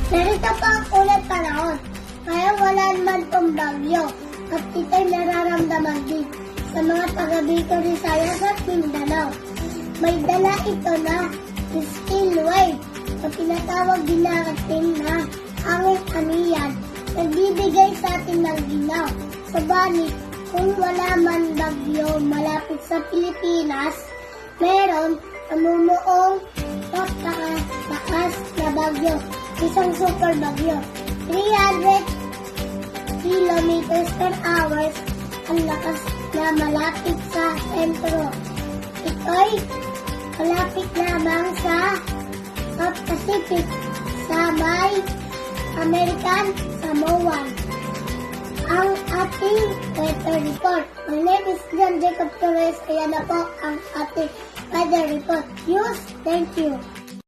Narito pa ang ulat panahon. Ngayon wala naman pong bagyo at ito'y nararamdaman din sa mga taga-Bicol, Visayas at Mindanao. May dala ito na still wave o tinatawag din natin na hangin aniyan. Nagbibigay sa atin ng ginaw. Subalit, kung wala man bagyo malapit sa Pilipinas, meron namumuong napakalakas na bagyo, isang super bagyo. 300 kilometers per hour ang lakas na malapit sa sentro. Ito'y malapit lamang sa South Pacific sa may American Samoa. Ang ating weather report. My name is John Jacob Torres. Ayan na po ang ating weather report. News, thank you.